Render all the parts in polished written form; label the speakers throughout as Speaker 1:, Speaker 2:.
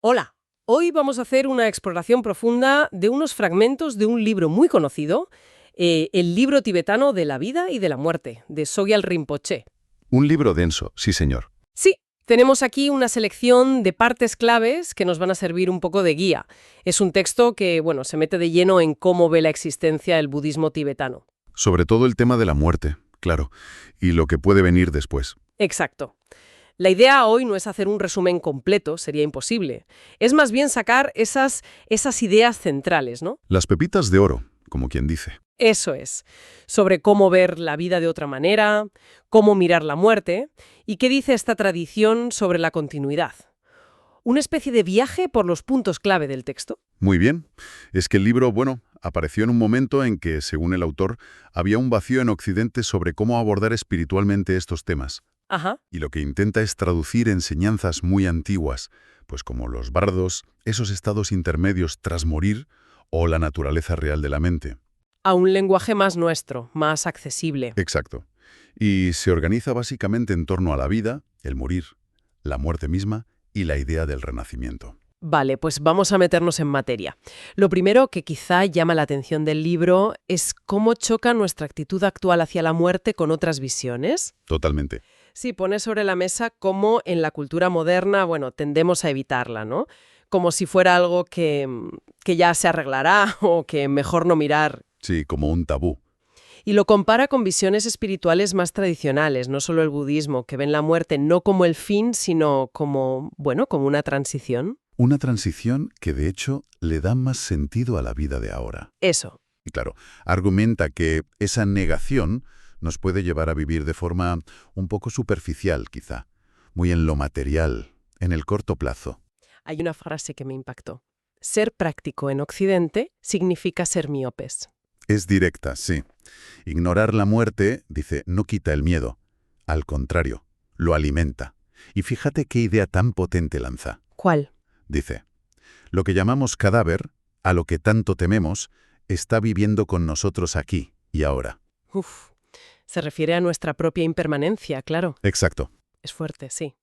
Speaker 1: Hola, hoy vamos a hacer una exploración profunda de unos fragmentos de un libro muy conocido, el libro tibetano de la vida y de la muerte, de Sogyal Rinpoche.
Speaker 2: Un libro denso, sí señor.
Speaker 1: Sí, tenemos aquí una selección de partes claves que nos van a servir un poco de guía. Es un texto que, bueno, se mete de lleno en cómo ve la existencia el budismo tibetano.
Speaker 2: Sobre todo el tema de la muerte, claro, y lo que puede venir después.
Speaker 1: Exacto. La idea hoy no es hacer un resumen completo, sería imposible. Es más bien sacar esas ideas centrales, ¿no?
Speaker 2: Las pepitas de oro, como quien dice.
Speaker 1: Eso es, sobre cómo ver la vida de otra manera, cómo mirar la muerte y qué dice esta tradición sobre la continuidad. Una especie de viaje por los puntos clave del texto.
Speaker 2: Muy bien. Es que el libro, bueno, apareció en un momento en que, según el autor, había un vacío en Occidente sobre cómo abordar espiritualmente estos temas.
Speaker 1: Ajá.
Speaker 2: Y lo que intenta es traducir enseñanzas muy antiguas, pues como los bardos, esos estados intermedios tras morir o la naturaleza real de la mente.
Speaker 1: A un lenguaje más nuestro, más accesible.
Speaker 2: Exacto. Y se organiza básicamente en torno a la vida, el morir, la muerte misma y la idea del renacimiento.
Speaker 1: Vale, pues vamos a meternos en materia. Lo primero que quizá llama la atención del libro es cómo choca nuestra actitud actual hacia la muerte con otras visiones.
Speaker 2: Totalmente.
Speaker 1: Sí, pone sobre la mesa cómo en la cultura moderna, bueno, tendemos a evitarla, ¿no? Como si fuera algo que ya se arreglará o que mejor no mirar.
Speaker 2: Sí, como un tabú.
Speaker 1: Y lo compara con visiones espirituales más tradicionales, no solo el budismo, que ven la muerte no como el fin, sino como, bueno, como una transición.
Speaker 2: Una transición que de hecho le da más sentido a la vida de ahora.
Speaker 1: Eso.
Speaker 2: Y claro, argumenta que esa negación nos puede llevar a vivir de forma un poco superficial, quizá, muy en lo material, en el corto plazo.
Speaker 1: Hay una frase que me impactó. Ser práctico en Occidente significa ser miopes.
Speaker 2: Es directa, sí. Ignorar la muerte, dice, no quita el miedo. Al contrario, lo alimenta. Y fíjate qué idea tan potente lanza.
Speaker 1: ¿Cuál?
Speaker 2: Dice, lo que llamamos cadáver, a lo que tanto tememos, está viviendo con nosotros aquí y ahora.
Speaker 1: Uf, se refiere a nuestra propia impermanencia, claro.
Speaker 2: Exacto.
Speaker 1: Es fuerte, sí.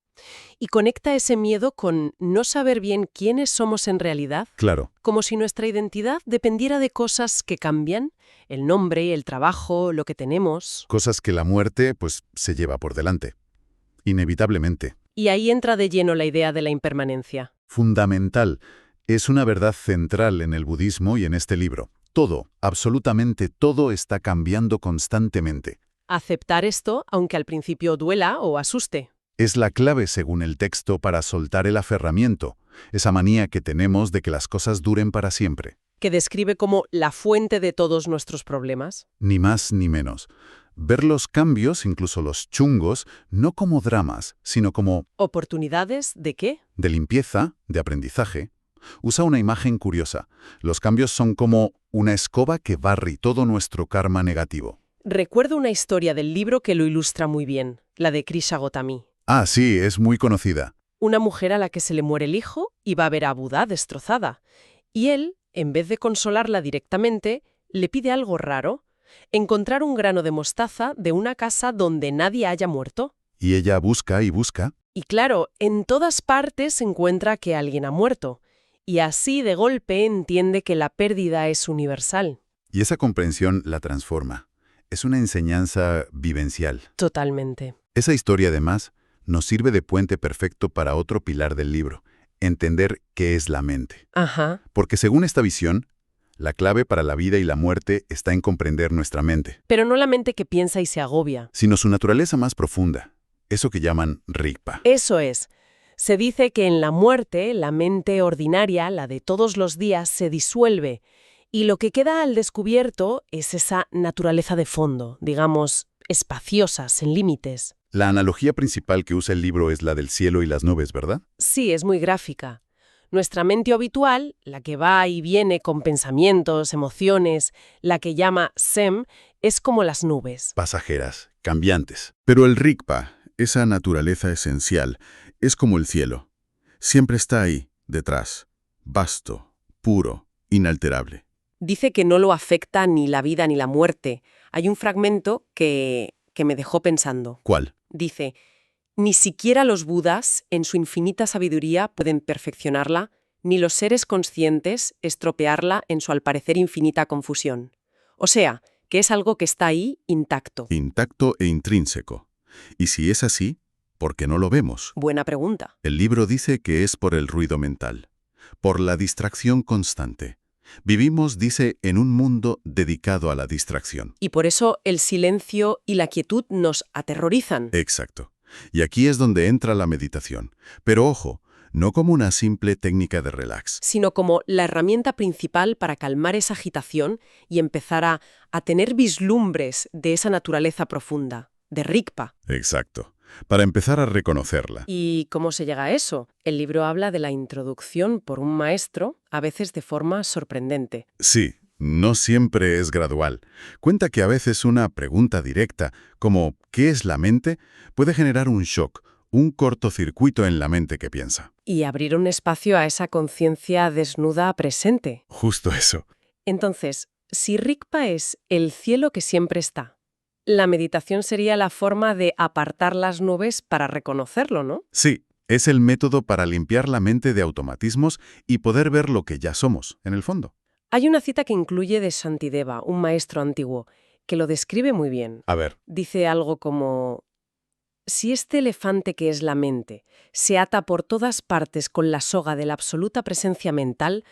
Speaker 1: Y conecta ese miedo con no saber bien quiénes somos en realidad,
Speaker 2: Claro.
Speaker 1: como si nuestra identidad dependiera de cosas que cambian, el nombre, el trabajo, lo que tenemos.
Speaker 2: Cosas que la muerte, pues, se lleva por delante. Inevitablemente.
Speaker 1: Y ahí entra de lleno la idea de la impermanencia.
Speaker 2: Fundamental. Es una verdad central en el budismo y en este libro. Todo, absolutamente todo está cambiando constantemente.
Speaker 1: Aceptar esto, aunque al principio duela o asuste.
Speaker 2: Es la clave, según el texto, para soltar el aferramiento, esa manía que tenemos de que las cosas duren para siempre.
Speaker 1: Que describe como la fuente de todos nuestros problemas.
Speaker 2: Ni más ni menos. Ver los cambios, incluso los chungos, no como dramas, sino como
Speaker 1: ¿Oportunidades de qué?
Speaker 2: de limpieza, de aprendizaje. Usa una imagen curiosa. Los cambios son como una escoba que barre todo nuestro karma negativo.
Speaker 1: Recuerdo una historia del libro que lo ilustra muy bien, la de Krisha Gotami.
Speaker 2: Ah, sí, es muy conocida.
Speaker 1: Una mujer a la que se le muere el hijo y va a ver a Buda destrozada. Y él, en vez de consolarla directamente, le pide algo raro: encontrar un grano de mostaza de una casa donde nadie haya muerto.
Speaker 2: Y ella busca y busca.
Speaker 1: Y claro, en todas partes encuentra que alguien ha muerto. Y así de golpe entiende que la pérdida es universal.
Speaker 2: Y esa comprensión la transforma. Es una enseñanza vivencial.
Speaker 1: Totalmente.
Speaker 2: Esa historia, además, nos sirve de puente perfecto para otro pilar del libro, entender qué es la mente.
Speaker 1: Ajá.
Speaker 2: Porque según esta visión, la clave para la vida y la muerte está en comprender nuestra mente,
Speaker 1: Pero no la mente que piensa y se agobia.
Speaker 2: sino su naturaleza más profunda, eso que llaman Rigpa.
Speaker 1: Eso es. Se dice que en la muerte, la mente ordinaria, la de todos los días, se disuelve, y lo que queda al descubierto es esa naturaleza de fondo, digamos, espaciosa, sin límites.
Speaker 2: La analogía principal que usa el libro es la del cielo y las nubes, ¿verdad?
Speaker 1: Sí, es muy gráfica. Nuestra mente habitual, la que va y viene con pensamientos, emociones, la que llama SEM, es como las nubes.
Speaker 2: Pasajeras, cambiantes. Pero el Rigpa, esa naturaleza esencial, es como el cielo. Siempre está ahí, detrás, vasto, puro, inalterable.
Speaker 1: Dice que no lo afecta ni la vida ni la muerte. Hay un fragmento que me dejó pensando.
Speaker 2: ¿Cuál?
Speaker 1: Dice: Ni siquiera los budas, en su infinita sabiduría, pueden perfeccionarla, ni los seres conscientes estropearla en su al parecer infinita confusión. O sea, que es algo que está ahí intacto.
Speaker 2: Intacto e intrínseco. Y si es así, ¿por qué no lo vemos?
Speaker 1: Buena pregunta.
Speaker 2: El libro dice que es por el ruido mental, por la distracción constante. Vivimos, dice, en un mundo dedicado a la distracción.
Speaker 1: Y por eso el silencio y la quietud nos aterrorizan.
Speaker 2: Exacto. Y aquí es donde entra la meditación. Pero ojo, no como una simple técnica de relax.
Speaker 1: Sino como la herramienta principal para calmar esa agitación y empezar a tener vislumbres de esa naturaleza profunda, de Rigpa.
Speaker 2: Exacto. Para empezar a reconocerla.
Speaker 1: ¿Y cómo se llega a eso? El libro habla de la introducción por un maestro, a veces de forma sorprendente.
Speaker 2: Sí, no siempre es gradual. Cuenta que a veces una pregunta directa, como ¿qué es la mente?, puede generar un shock, un cortocircuito en la mente que piensa.
Speaker 1: Y abrir un espacio a esa conciencia desnuda presente.
Speaker 2: Justo eso.
Speaker 1: Entonces, si Rigpa es el cielo que siempre está, la meditación sería la forma de apartar las nubes para reconocerlo, ¿no?
Speaker 2: Sí, es el método para limpiar la mente de automatismos y poder ver lo que ya somos, en el fondo.
Speaker 1: Hay una cita que incluye de Shantideva, un maestro antiguo, que lo describe muy bien.
Speaker 2: A ver,
Speaker 1: Dice algo como: si este elefante que es la mente se ata por todas partes con la soga de la absoluta presencia mental,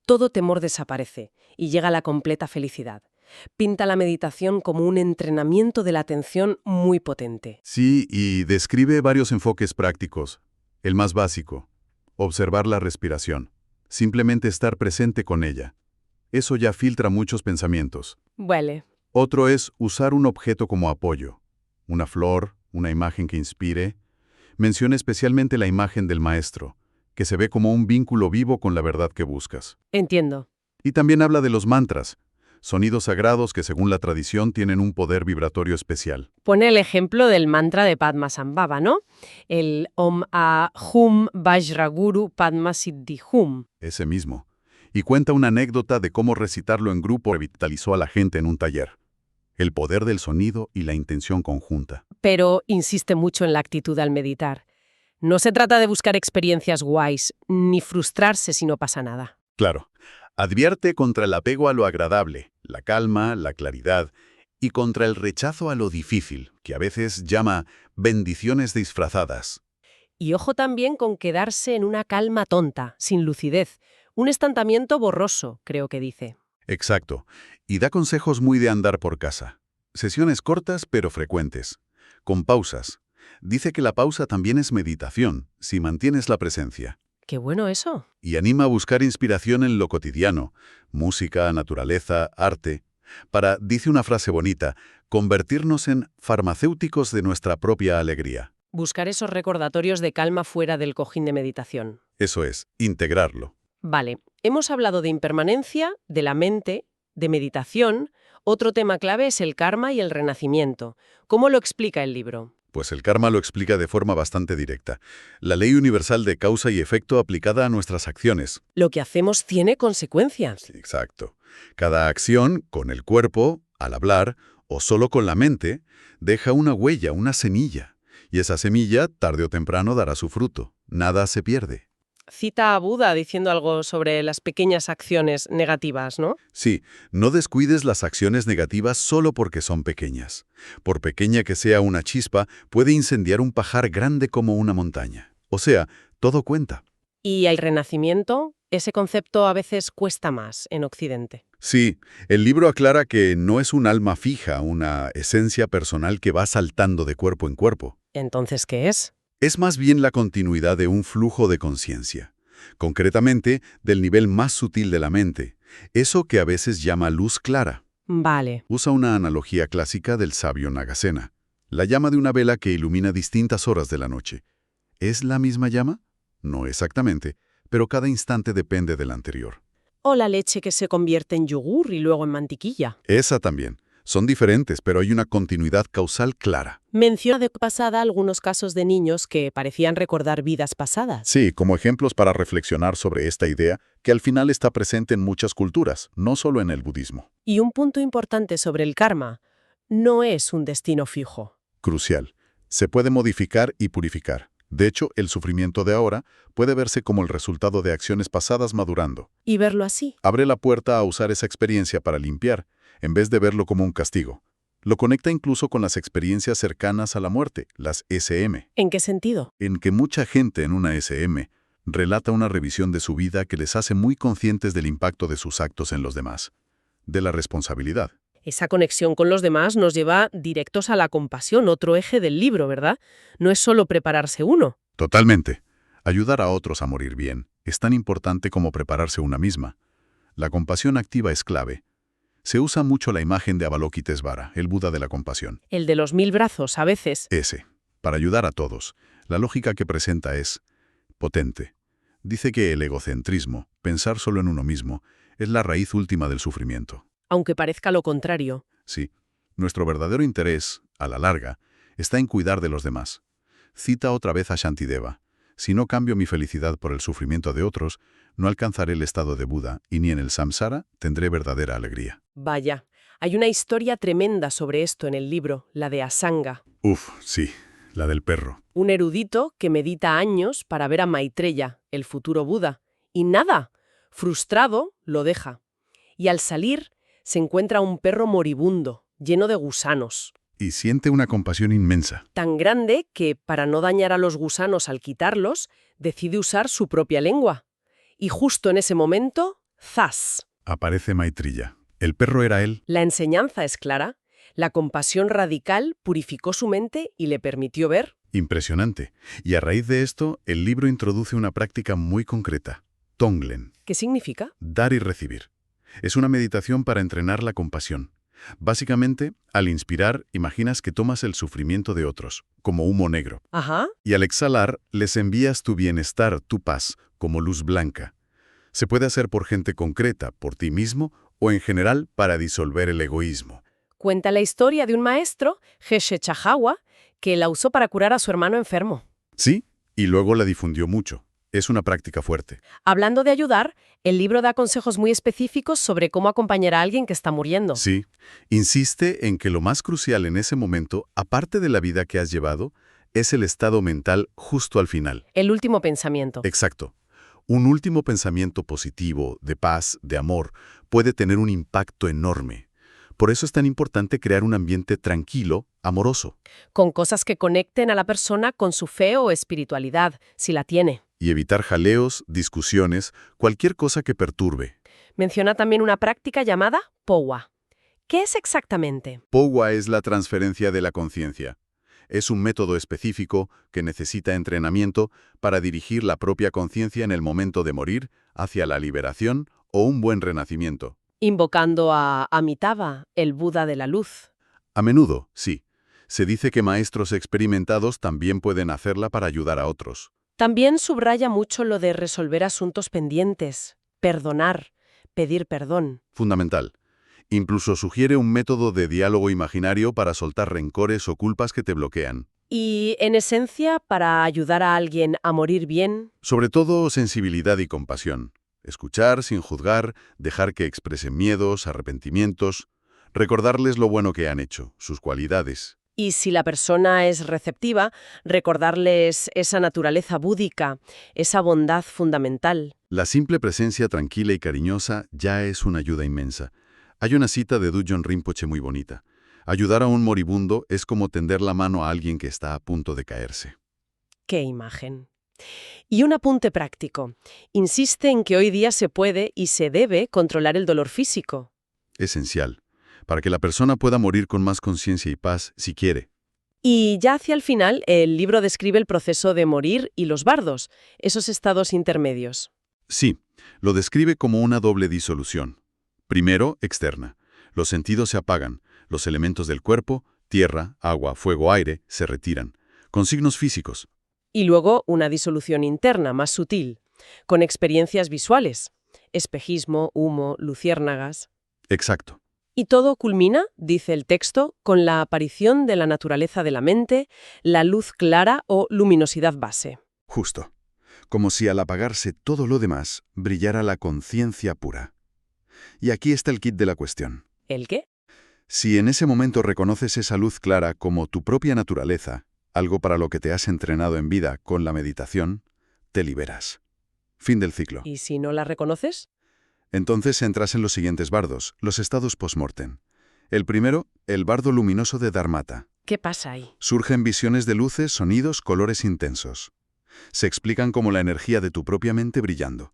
Speaker 1: todo temor desaparece y llega la completa felicidad. Pinta la meditación como un entrenamiento de la atención muy potente.
Speaker 2: sí, y describe varios enfoques prácticos. El más básico, observar la respiración. Simplemente estar presente con ella. Eso ya filtra muchos pensamientos.
Speaker 1: Vale.
Speaker 2: Otro es usar un objeto como apoyo. Una flor, una imagen que inspire. Menciona especialmente la imagen del maestro, que se ve como un vínculo vivo con la verdad que buscas.
Speaker 1: Entiendo.
Speaker 2: Y también habla de los mantras, sonidos sagrados que según la tradición tienen un poder vibratorio especial.
Speaker 1: Pone el ejemplo del mantra de Padmasambhava, ¿no? El Om A Hum Vajraguru Padma Siddhi Hum.
Speaker 2: Ese mismo. Y cuenta una anécdota de cómo recitarlo en grupo revitalizó a la gente en un taller. El poder del sonido y la intención conjunta.
Speaker 1: Pero insiste mucho en la actitud al meditar. No se trata de buscar experiencias guays, ni frustrarse si no pasa nada.
Speaker 2: Claro, advierte contra el apego a lo agradable, la calma, la claridad, y contra el rechazo a lo difícil, que a veces llama bendiciones disfrazadas.
Speaker 1: Y ojo también con quedarse en una calma tonta, sin lucidez. Un estancamiento borroso, creo que dice.
Speaker 2: Exacto, y da consejos muy de andar por casa. Sesiones cortas pero frecuentes, con pausas. Dice que la pausa también es meditación, si mantienes la presencia.
Speaker 1: Qué bueno eso.
Speaker 2: Y anima a buscar inspiración en lo cotidiano, música, naturaleza, arte, para, dice una frase bonita, convertirnos en farmacéuticos de nuestra propia alegría.
Speaker 1: Buscar esos recordatorios de calma fuera del cojín de meditación.
Speaker 2: Eso es, integrarlo.
Speaker 1: Vale, hemos hablado de impermanencia, de la mente, de meditación. Otro tema clave es el karma y el renacimiento. ¿Cómo lo explica el libro?
Speaker 2: Pues el karma lo explica de forma bastante directa. La ley universal de causa y efecto aplicada a nuestras acciones.
Speaker 1: Lo que hacemos tiene consecuencias.
Speaker 2: Sí, exacto. Cada acción, con el cuerpo, al hablar, o solo con la mente, deja una huella, una semilla. Y esa semilla, tarde o temprano, dará su fruto. Nada se pierde.
Speaker 1: Cita a Buda diciendo algo sobre las pequeñas acciones negativas, ¿no?
Speaker 2: Sí, no descuides las acciones negativas solo porque son pequeñas. Por pequeña que sea una chispa, puede incendiar un pajar grande como una montaña. O sea, todo cuenta.
Speaker 1: Y el renacimiento, ese concepto a veces cuesta más en Occidente.
Speaker 2: Sí, el libro aclara que no es un alma fija, una esencia personal que va saltando de cuerpo en cuerpo.
Speaker 1: Entonces, ¿qué es?
Speaker 2: Es más bien la continuidad de un flujo de conciencia, concretamente del nivel más sutil de la mente, eso que a veces llama luz clara.
Speaker 1: Vale.
Speaker 2: Usa una analogía clásica del sabio Nagasena, la llama de una vela que ilumina distintas horas de la noche. ¿Es la misma llama? No exactamente, pero cada instante depende del anterior.
Speaker 1: O la leche que se convierte en yogur y luego en mantequilla.
Speaker 2: Esa también. Son diferentes, pero hay una continuidad causal clara.
Speaker 1: Menciona de pasada algunos casos de niños que parecían recordar vidas pasadas.
Speaker 2: Sí, como ejemplos para reflexionar sobre esta idea, que al final está presente en muchas culturas, no solo en el budismo.
Speaker 1: Y un punto importante sobre el karma, no es un destino fijo.
Speaker 2: Crucial. Se puede modificar y purificar. De hecho, el sufrimiento de ahora puede verse como el resultado de acciones pasadas madurando.
Speaker 1: Y verlo así.
Speaker 2: Abre la puerta a usar esa experiencia para limpiar, en vez de verlo como un castigo. Lo conecta incluso con las experiencias cercanas a la muerte, las SM,
Speaker 1: ¿En qué sentido?
Speaker 2: en que mucha gente en una SM relata una revisión de su vida que les hace muy conscientes del impacto de sus actos en los demás, de la responsabilidad.
Speaker 1: Esa conexión con los demás nos lleva directos a la compasión, otro eje del libro, ¿verdad? No es solo prepararse uno.
Speaker 2: Totalmente. Ayudar a otros a morir bien es tan importante como prepararse una misma. La compasión activa es clave. Se usa mucho la imagen de Avalokitesvara, el Buda de la compasión.
Speaker 1: El de los 1000 brazos, a veces.
Speaker 2: Ese, para ayudar a todos. La lógica que presenta es potente. Dice que el egocentrismo, pensar solo en uno mismo, es la raíz última del sufrimiento.
Speaker 1: Aunque parezca lo contrario.
Speaker 2: Sí, nuestro verdadero interés, a la larga, está en cuidar de los demás. Cita otra vez a Shantideva. Si no cambio mi felicidad por el sufrimiento de otros, no alcanzaré el estado de Buda y ni en el samsara tendré verdadera alegría.
Speaker 1: Vaya, hay una historia tremenda sobre esto en el libro, la de Asanga.
Speaker 2: Uf, sí, la del perro.
Speaker 1: Un erudito que medita años para ver a Maitreya, el futuro Buda. Y nada, frustrado, lo deja. Y al salir, se encuentra un perro moribundo, lleno de gusanos.
Speaker 2: Y siente una compasión inmensa.
Speaker 1: Tan grande que, para no dañar a los gusanos al quitarlos, decide usar su propia lengua. Y justo en ese momento, ¡zas!
Speaker 2: Aparece Maitreya. El perro era él.
Speaker 1: La enseñanza es clara. La compasión radical purificó su mente y le permitió ver.
Speaker 2: Impresionante. Y a raíz de esto, el libro introduce una práctica muy concreta. Tonglen.
Speaker 1: ¿Qué significa?
Speaker 2: Dar y recibir. Es una meditación para entrenar la compasión. Básicamente, al inspirar, imaginas que tomas el sufrimiento de otros, como humo negro.
Speaker 1: Ajá.
Speaker 2: Y al exhalar, les envías tu bienestar, tu paz, como luz blanca. Se puede hacer por gente concreta, por ti mismo, o en general para disolver el egoísmo.
Speaker 1: Cuenta la historia de un maestro, Geshe Chahawa, que la usó para curar a su hermano enfermo.
Speaker 2: Sí, y luego la difundió mucho. Es una práctica fuerte.
Speaker 1: Hablando de ayudar, el libro da consejos muy específicos sobre cómo acompañar a alguien que está muriendo.
Speaker 2: Sí, insiste en que lo más crucial en ese momento, aparte de la vida que has llevado, es el estado mental justo al final.
Speaker 1: El último pensamiento.
Speaker 2: Exacto. Un último pensamiento positivo, de paz, de amor, puede tener un impacto enorme. Por eso es tan importante crear un ambiente tranquilo, amoroso.
Speaker 1: Con cosas que conecten a la persona con su fe o espiritualidad, si la tiene.
Speaker 2: Y evitar jaleos, discusiones, cualquier cosa que perturbe.
Speaker 1: Menciona también una práctica llamada Powa. ¿Qué es exactamente?
Speaker 2: Powa es la transferencia de la conciencia. Es un método específico que necesita entrenamiento para dirigir la propia conciencia en el momento de morir hacia la liberación o un buen renacimiento.
Speaker 1: Invocando a Amitabha, el Buda de la luz.
Speaker 2: A menudo, sí. Se dice que maestros experimentados también pueden hacerla para ayudar a otros.
Speaker 1: También subraya mucho lo de resolver asuntos pendientes, perdonar, pedir perdón.
Speaker 2: Fundamental. Incluso sugiere un método de diálogo imaginario para soltar rencores o culpas que te bloquean.
Speaker 1: Y, en esencia, para ayudar a alguien a morir bien.
Speaker 2: Sobre todo, sensibilidad y compasión. Escuchar sin juzgar, dejar que expresen miedos, arrepentimientos, recordarles lo bueno que han hecho, sus cualidades.
Speaker 1: Y si la persona es receptiva, recordarles esa naturaleza búdica, esa bondad fundamental.
Speaker 2: La simple presencia tranquila y cariñosa ya es una ayuda inmensa. Hay una cita de Dudjom Rinpoche muy bonita. Ayudar a un moribundo es como tender la mano a alguien que está a punto de caerse.
Speaker 1: ¡Qué imagen! Y un apunte práctico. Insiste en que hoy día se puede y se debe controlar el dolor físico.
Speaker 2: Esencial. Para que la persona pueda morir con más conciencia y paz si quiere.
Speaker 1: Y ya hacia el final, el libro describe el proceso de morir y los bardos, esos estados intermedios.
Speaker 2: Sí, lo describe como una doble disolución. Primero, externa. Los sentidos se apagan, los elementos del cuerpo, tierra, agua, fuego, aire, se retiran, con signos físicos.
Speaker 1: Y luego una disolución interna, más sutil, con experiencias visuales, espejismo, humo, luciérnagas.
Speaker 2: Exacto.
Speaker 1: Y todo culmina, dice el texto, con la aparición de la naturaleza de la mente, la luz clara o luminosidad base.
Speaker 2: Justo. Como si al apagarse todo lo demás, brillara la conciencia pura. Y aquí está el kit de la cuestión.
Speaker 1: ¿El qué?
Speaker 2: Si en ese momento reconoces esa luz clara como tu propia naturaleza, algo para lo que te has entrenado en vida con la meditación, te liberas. Fin del ciclo.
Speaker 1: ¿Y si no la reconoces?
Speaker 2: Entonces entras en los siguientes bardos, los estados post-mortem. El primero, el bardo luminoso de Dharmata.
Speaker 1: ¿Qué pasa ahí?
Speaker 2: Surgen visiones de luces, sonidos, colores intensos. Se explican como la energía de tu propia mente brillando.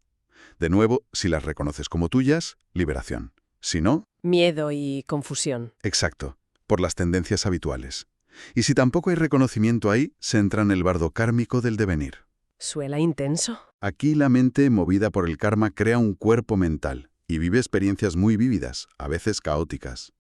Speaker 2: De nuevo, si las reconoces como tuyas, liberación. Si no,
Speaker 1: Miedo y confusión.
Speaker 2: exacto, por las tendencias habituales. Y si tampoco hay reconocimiento ahí, se entra en el bardo kármico del devenir.
Speaker 1: ¿Suela intenso?
Speaker 2: Aquí la mente, movida por el karma, crea un cuerpo mental y vive experiencias muy vívidas, a veces caóticas.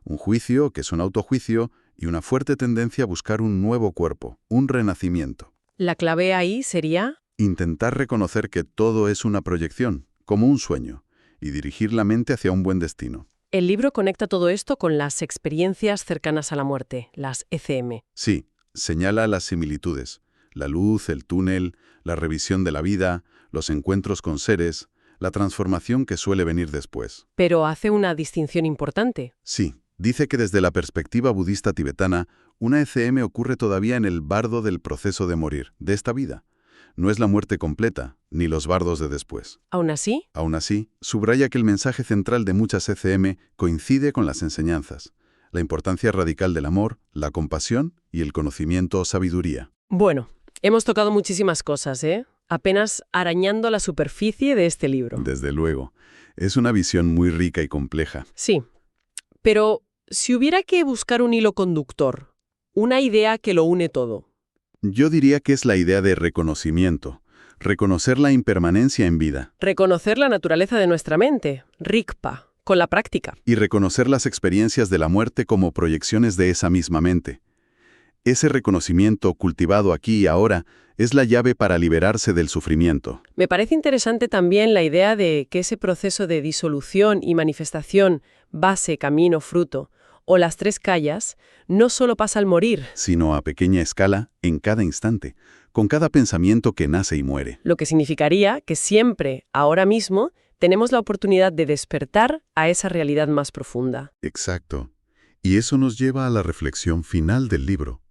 Speaker 2: Un juicio, que es un autojuicio, y una fuerte tendencia a buscar un nuevo cuerpo, un renacimiento.
Speaker 1: La clave ahí sería...
Speaker 2: Intentar reconocer que todo es una proyección, como un sueño, y dirigir la mente hacia un buen destino.
Speaker 1: El libro conecta todo esto con las experiencias cercanas a la muerte, las ECM.
Speaker 2: Sí, señala las similitudes. La luz, el túnel, la revisión de la vida, los encuentros con seres, la transformación que suele venir después.
Speaker 1: Pero hace una distinción importante.
Speaker 2: Sí, dice que desde la perspectiva budista tibetana, una ECM ocurre todavía en el bardo del proceso de morir, de esta vida. No es la muerte completa, ni los bardos de después.
Speaker 1: Aún así,
Speaker 2: Aún así, subraya que el mensaje central de muchas ECM coincide con las enseñanzas, la importancia radical del amor, la compasión y el conocimiento o sabiduría.
Speaker 1: bueno, hemos tocado muchísimas cosas, ¿eh? Apenas arañando la superficie de este libro.
Speaker 2: Desde luego, es una visión muy rica y compleja.
Speaker 1: Sí, pero si hubiera que buscar un hilo conductor, una idea que lo une todo.
Speaker 2: Yo diría que es la idea de reconocimiento, reconocer la impermanencia en vida
Speaker 1: Reconocer la naturaleza de nuestra mente, Rigpa, con la práctica.
Speaker 2: y reconocer las experiencias de la muerte como proyecciones de esa misma mente. Ese reconocimiento cultivado aquí y ahora es la llave para liberarse del sufrimiento.
Speaker 1: Me parece interesante también la idea de que ese proceso de disolución y manifestación, base, camino, fruto, o las tres callas, no solo pasa al morir,
Speaker 2: Sino a pequeña escala, en cada instante, con cada pensamiento que nace y muere.
Speaker 1: lo que significaría que siempre, ahora mismo, tenemos la oportunidad de despertar a esa realidad más profunda.
Speaker 2: Exacto. Y eso nos lleva a la reflexión final del libro.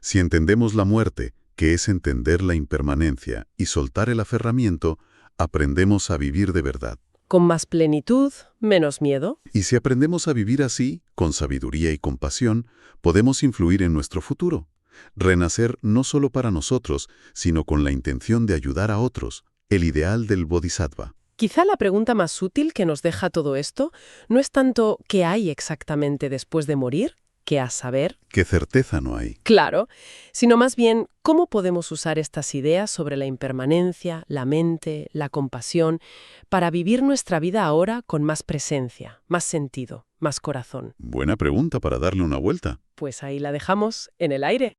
Speaker 2: Si entendemos la muerte, que es entender la impermanencia y soltar el aferramiento, aprendemos a vivir de verdad.
Speaker 1: Con más plenitud, menos miedo.
Speaker 2: Y si aprendemos a vivir así, con sabiduría y compasión, podemos influir en nuestro futuro. Renacer no solo para nosotros, sino con la intención de ayudar a otros, el ideal del Bodhisattva.
Speaker 1: Quizá la pregunta más útil que nos deja todo esto no es tanto qué hay exactamente después de morir, que a saber,
Speaker 2: ¿Qué certeza no hay?
Speaker 1: claro, sino más bien cómo podemos usar estas ideas sobre la impermanencia, la mente, la compasión, para vivir nuestra vida ahora con más presencia, más sentido, más corazón.
Speaker 2: Buena pregunta para darle una vuelta.
Speaker 1: Pues ahí la dejamos en el aire.